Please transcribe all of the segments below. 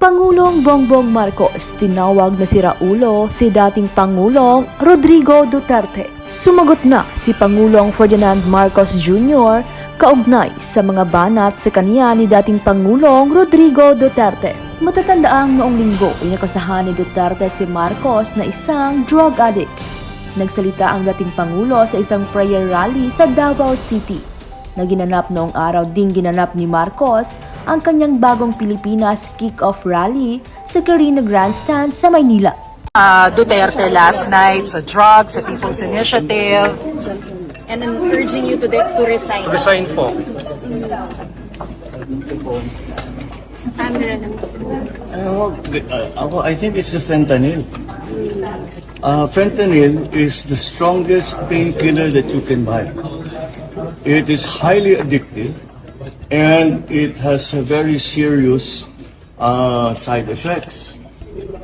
Pangulong Bongbong Marcos tinawag na si Raulo si dating Pangulong Rodrigo Duterte. Sumagot na si Pangulong Ferdinand Marcos Jr. kaugnay sa mga banat sa kanya ni dating Pangulong Rodrigo Duterte. Matatandaang noong linggo inakasahan ni Duterte si Marcos na isang drug addict. Nagsalita ang dating Pangulo sa isang prayer rally sa Davao City na ginanap noong araw ding ginanap ni Marcos ang kanyang bagong Pilipinas kick-off rally sa Carino Grandstand sa Maynila. Duterte last night sa drugs, sa People's Initiative. And then urging you to resign. Resign po. I think it's the fentanyl. Fentanyl is the strongest painkiller that you can buy. It is highly addictive and it has a very serious side effects.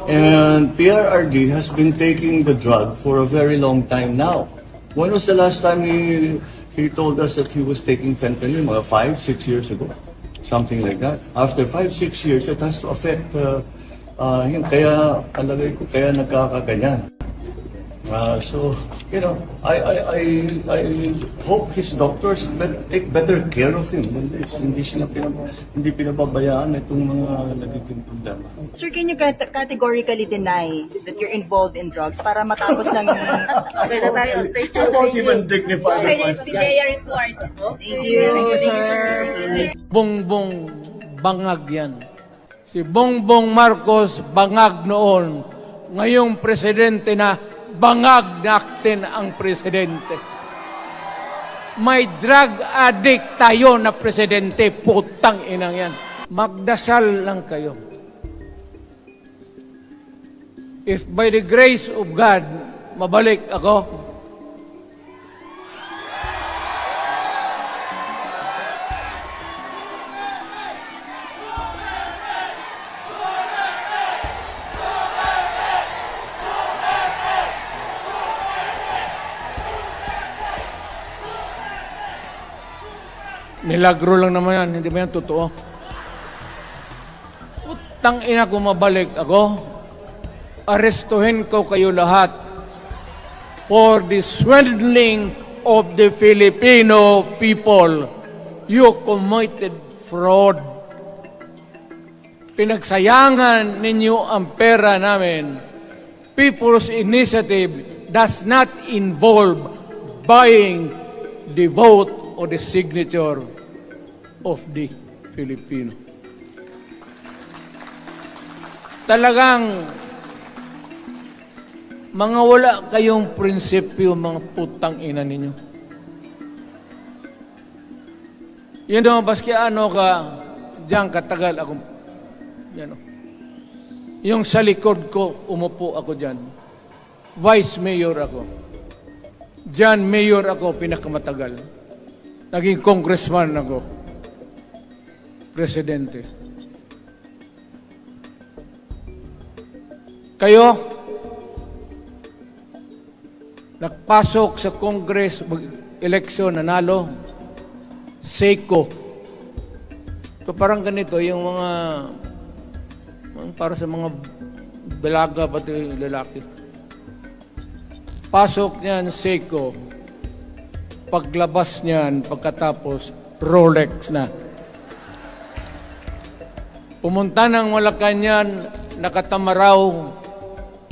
And PRRD has been taking the drug for a very long time now. When was the last time he told us that he was taking fentanyl? Mga 5-6 years ago. Something like that. After 5-6 years, it has to affect him. Kaya, alagay ko, kaya nagkakaganyan. So, you know, I hope his doctors take better care of him. Hindi pinababayaan itong mga nagiging problema. Sir, can you categorically deny that you're involved in drugs para matapos lang yung... I won't even dignify the report. Thank you, sir. Bongbong bangag yan. Si Bongbong Marcos bangag noon. Ngayong presidente na bangag natin ang presidente. May drug addict tayo na presidente. Putang inang yan. Magdasal lang kayo. If by the grace of God, mabalik ako, milagro lang naman yan, hindi ba yan totoo? Utang ina kung mabalik ako, arestuhin ko kayo lahat for the swindling of the Filipino people. You committed fraud. Pinagsayangan ninyo ang pera namin. People's Initiative does not involve buying the vote or the signature of the Filipino. Talagang mga wala kayong prinsipyo, mga putang ina ninyo. Yun naman, baski ano ka, diyan katagal ako, yan o. Yung sa likod ko, umupo ako diyan. Vice Mayor ako. Diyan, Mayor ako, pinakamatagal. Naging congressman ako. Presidente. Kayo, nagpasok sa Congress, eleksyon, nanalo, SECO. So parang ganito, yung mga, para sa mga balaga, pati lalaki. Pasok niyan, SECO. Paglabas niyan, pagkatapos, Rolex na. Pumunta ng Malacanang, nakatamaraw,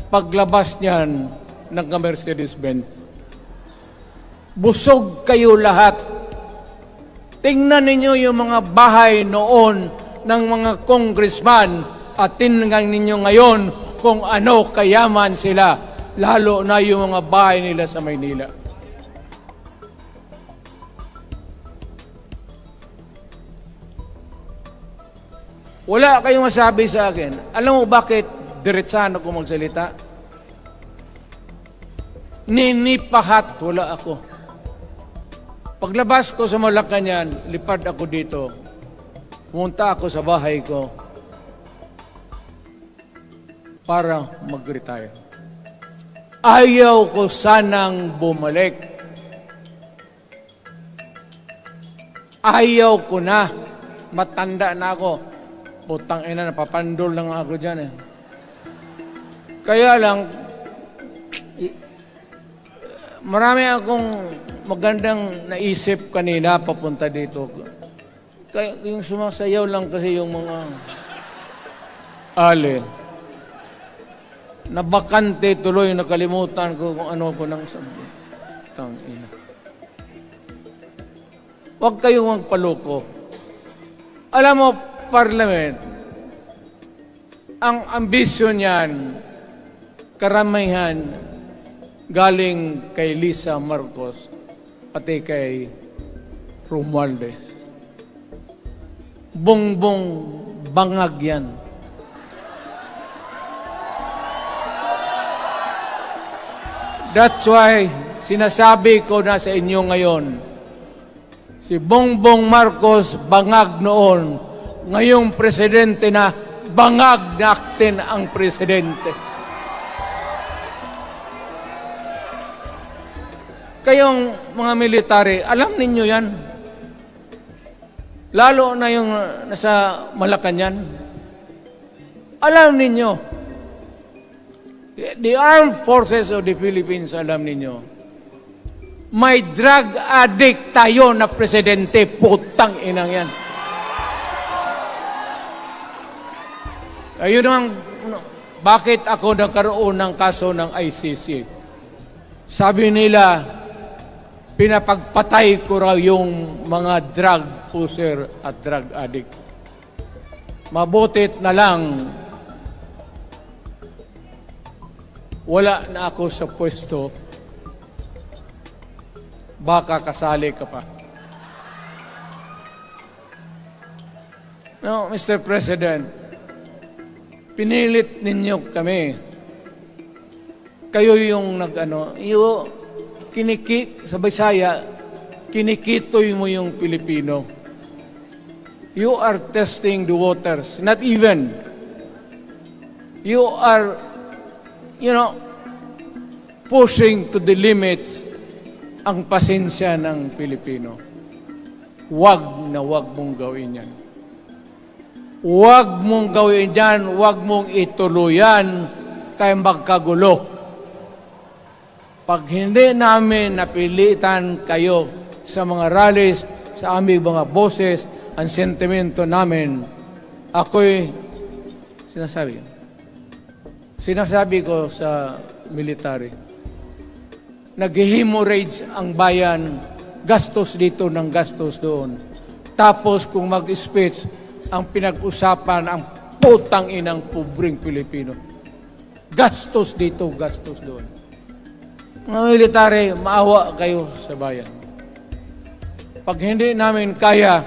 paglabas niyan, ng Mercedes-Benz. Busog kayo lahat. Tingnan ninyo yung mga bahay noon ng mga congressman at tingnan ninyo ngayon kung ano kayaman sila, lalo na yung mga bahay nila sa Maynila. Wala kayong masabi sa akin. Alam mo bakit diretsahan ako magsalita? Ninipahat, wala ako. Paglabas ko sa Malacanang, lipad ako dito. Pumunta ako sa bahay ko para mag-retire. Ayaw ko sanang bumalik. Ayaw ko na. Matanda na ako. Putang ina, napapandol lang ako dyan eh. Kaya lang, marami akong magandang naisip kanina papunta dito. Kaya yung sumasayaw lang kasi yung mga ali. Nabakante tuloy, nakalimutan ko kung ano ko nang sabi. Tangina. Huwag kayong magpaloko. Alam mo, Parliament, ang ambisyon niyan, karamihan, galing kay Lisa Marcos, pati kay Romualdez. Bongbong bangag yan. That's why, sinasabi ko na sa inyo ngayon, si Bongbong Marcos bangag noon, ngayong presidente na, bangag natin ang presidente. Kayong mga military, alam ninyo yan. Lalo na yung nasa Malacanang. Alam ninyo. The Armed Forces of the Philippines, alam ninyo. May drug addict tayo na presidente. Putang inang yan. Ayun ang, bakit ako nagkaroon ng kaso ng ICC? Sabi nila, pinapagpatay ko raw yung mga drug user at drug addict. Mabutit na lang, wala na ako sa pwesto, baka kasali ka pa. No, Mr. President, pinilit ninyo kami. Kayo yung sa Bisaya, kinikitoy mo yung Pilipino. You are testing the waters. Not even. You are, pushing to the limits ang pasensya ng Pilipino. Wag na wag mong gawin yan. Wag mong gawin yan, wag mong ituluyan, kaya magkagulo. Pag hindi namin napilitan kayo sa mga rallies, sa aming mga boses, ang sentimento namin, ako'y sinasabi ko sa military, nag-hemorrhage ang bayan, gastos dito ng gastos doon. Tapos kung mag-speech, ang pinag-usapan ang putang inang pobreng Pilipino. Gastos dito, gastos doon. Mga military, maawa kayo sa bayan. Pag hindi namin kaya,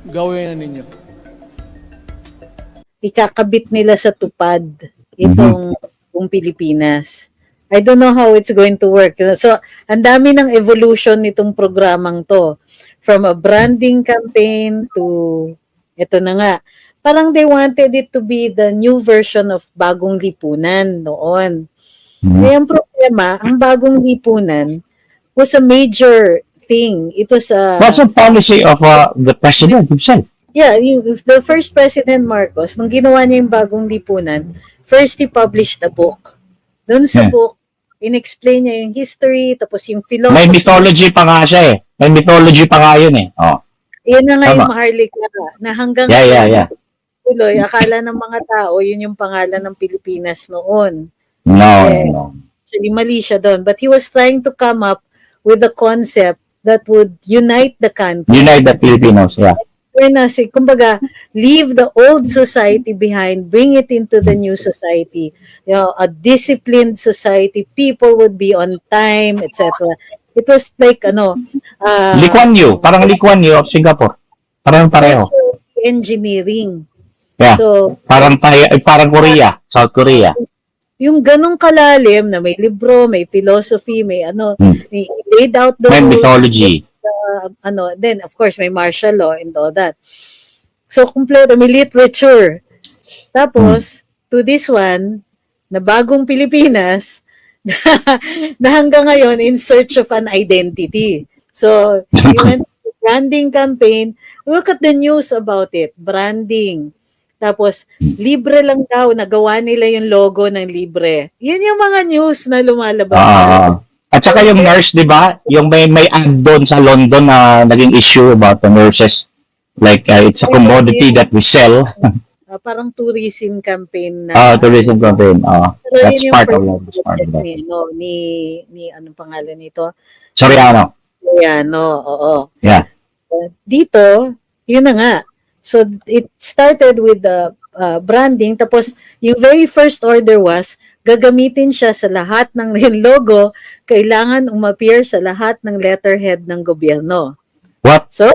gawin na ninyo. Ikakabit nila sa tupad itong Pilipinas. I don't know how it's going to work. So, ang dami ng evolution nitong programang to. From a branding campaign to, ito na nga, parang they wanted it to be the new version of Bagong Lipunan noon. Kaya ang problema, ang Bagong Lipunan was a major thing. It was a... That's a policy of the president himself. Yeah, the first President Marcos, nung ginawa niya yung Bagong Lipunan, first he published a book. Doon sa book, in-explain niya yung history, tapos yung philosophy. May mythology pa nga siya eh. May mythology pa nga yun eh. Oh. Yan na nga Tama. yung Maharlika na hanggang Yeah. tuloy, akala ng mga tao, yun yung pangalan ng Pilipinas noon. No. Actually, mali siya doon. But he was trying to come up with a concept that would unite the country. Unite the Filipinos, yeah. Kumbaga, leave the old society behind, bring it into the new society. A disciplined society, people would be on time, etc. It was like, Lee Kuan Yew, parang Lee Kuan Yew of Singapore. Parang pareho. Engineering. Yeah. So, parang Korea, South Korea. yung ganong kalalim na may libro, may philosophy, may may laid out the May rules, mythology. then of course may martial law and all that. So kompleto, may literature. Tapos to this one na Bagong Pilipinas na hanggang ngayon in search of an identity. So he went to the branding campaign. Look at the news about it. Branding. Tapos, libre lang daw. Nagawa nila yung logo ng libre. Yun yung mga news na lumalabas. At saka yung nurse, di ba? Yung may ad doon sa London na naging issue about the nurses. Like, it's a commodity that we sell. Parang tourism campaign na. Tourism campaign. Pero That's yun yung part of first that. ni anong pangalan nito? Soriano. Soriano, oo. Yeah. Dito, yun na nga. So, it started with the branding. Tapos, yung very first order was, gagamitin siya sa lahat ng yung logo, kailangan umappear sa lahat ng letterhead ng gobyerno. What? So,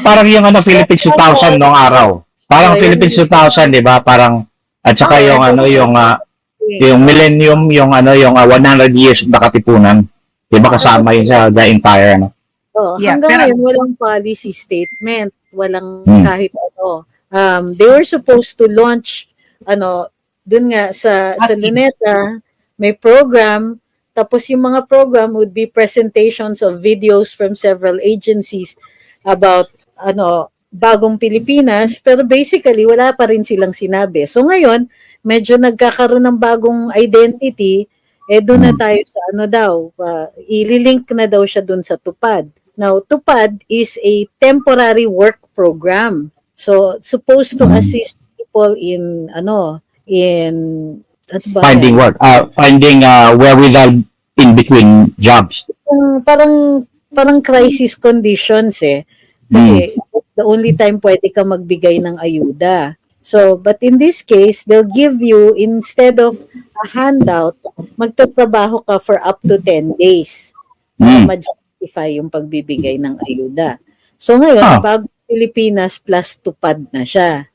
Parang yung Philippines 2000 noong araw. Parang Philippines 2000, di ba? Parang, at saka yung yung millennium, yung 100 years na katipunan. Di ba kasama yun sa the entire, hanggang ngayon, walang policy statement. Walang kahit ano. They were supposed to launch, dun nga sa Luneta, may program, tapos yung mga program would be presentations of videos from several agencies about, bagong Pilipinas, pero basically, wala pa rin silang sinabi. So ngayon, medyo nagkakaroon ng bagong identity, doon na tayo sa ililink na daw siya doon sa TUPAD. Now, TUPAD is a temporary work program. So, supposed to assist people in finding work, finding wherewithal in between jobs. Parang crisis conditions Kasi it's the only time pwede ka magbigay ng ayuda. So, but in this case, they'll give you, instead of a handout, magtatrabaho ka for up to 10 days. Ma-justify yung pagbibigay ng ayuda. So ngayon, Bagong Pilipinas plus TUPAD na siya.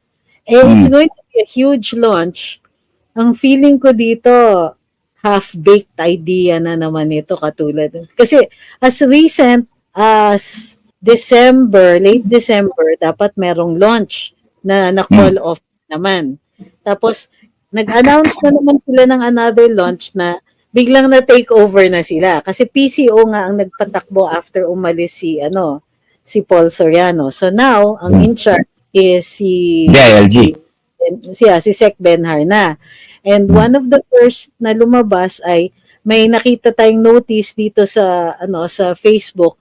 It's going to be a huge launch. Ang feeling ko dito, half-baked idea na naman ito katulad. Kasi as recent as late December, dapat merong launch na call off naman. Tapos, nag-announce na naman sila ng another launch na biglang na take over na sila. Kasi PCO nga ang nagpatakbo after umalis si Paul Soriano. So now, ang in charge is si DILG. Si Sec Benhar na. And one of the first na lumabas ay may nakita tayong notice dito sa Facebook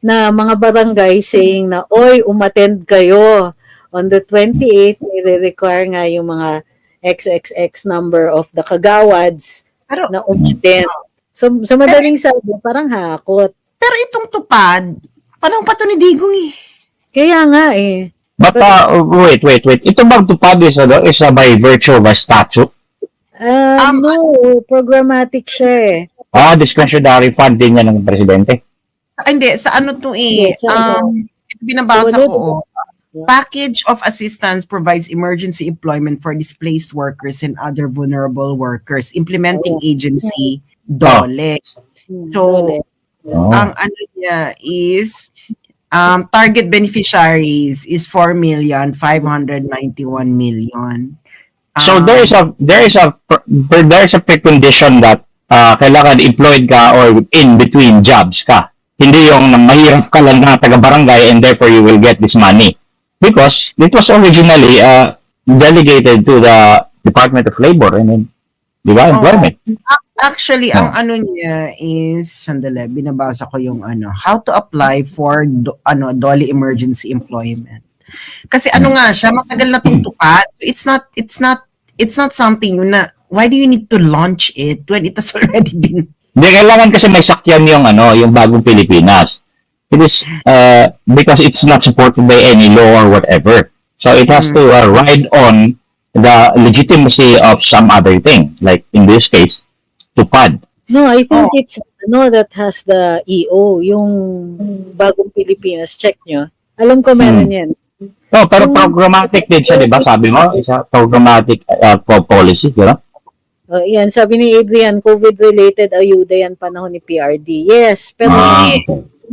na mga barangay saying na, oy, umattend kayo. On the 28th, may require nga yung mga XXX number of the kagawads na umattend. So, sa madaling sabi, parang hakot. Pero itong TUPAD, panahon pa to ni Digong Kaya nga But, wait. Ito bang TUPAD is by virtue of a statute? No, programmatic siya Discretionary funding yan ng presidente. Hindi, sa ano to binabasa ko. Package of assistance provides emergency employment for displaced workers and other vulnerable workers. Implementing agency, DOLE. So, ang ano niya is, target beneficiaries is 4,591,000,000. So there is a precondition that kailangan employed ka or in between jobs ka. Hindi yung mahirap ka lang na taga-barangay and therefore you will get this money. Because it was originally delegated to the Department of Labor, di ba? Employment. Actually, ang ano niya is, sandali, binabasa ko yung how to apply for DOLE emergency employment. Kasi nga siya, matagal na tutupad. It's not something na, why do you need to launch it when it has already been? Hindi, kailangan kasi may sakyan yung Bagong Pilipinas. It is because it's not supported by any law or whatever. So it has to ride on the legitimacy of some other thing, like in this case, TUPAD. No, I think it's that has the EO, yung Bagong Pilipinas. Check nyo. Alam ko meron yan. Pero programmatic din siya, di ba? Sabi mo, isa programmatic policy, di ba? Yan, sabi ni Adrian, COVID-related ayuda yan panahon ni PRD. Yes, pero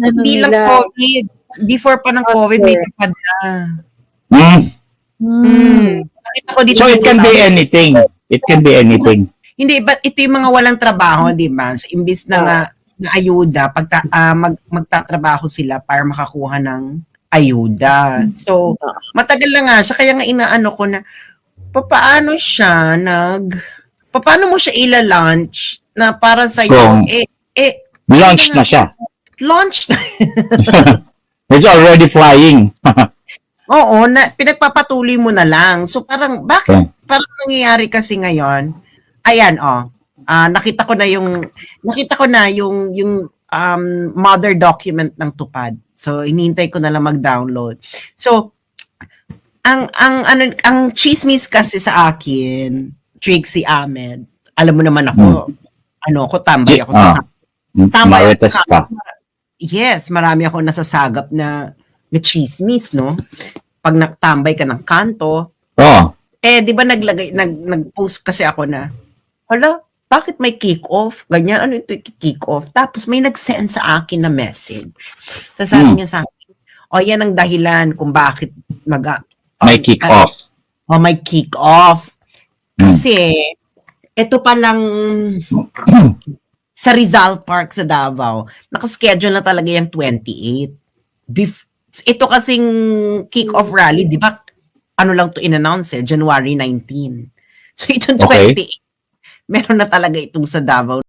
hindi lang COVID. Before pa ng COVID, may TUPAD na. So it can be anything. It can be anything. Hindi, but ito yung mga walang trabaho, di ba? So, imbis na nga na ayuda, magtatrabaho sila para makakuha ng ayuda. So, matagal na nga siya, kaya nga inaano ko na, paano mo siya ila-launch na para sa iyo? Launch na siya. Launch na. It's already flying. Oo, pinagpapatuloy mo na lang. So parang, bakit? Parang nangyayari kasi ngayon, ayan, nakita ko na yung mother document ng Tupad. So, hinihintay ko na lang mag-download. So, ang chismis kasi sa akin, Trixie Ahmed, alam mo naman ako, tambay ako sa Marites ka. Yes, marami ako nasasagap na chismis, no? Pag nagtambay ka ng kanto, di ba nag-post kasi ako na, hala, bakit may kick-off? Ganyan, ano ito kick-off? Tapos may nag-send sa akin na message. Sasabi niya sa akin, yan ang dahilan kung bakit may kick-off. May kick-off. Kasi, ito palang sa Rizal Park sa Davao, nakaschedule na talaga yung 28. Ito kasing kick-off rally, di ba, lang to in-announce January 19. So, itong 28, meron na talaga itong sa Davao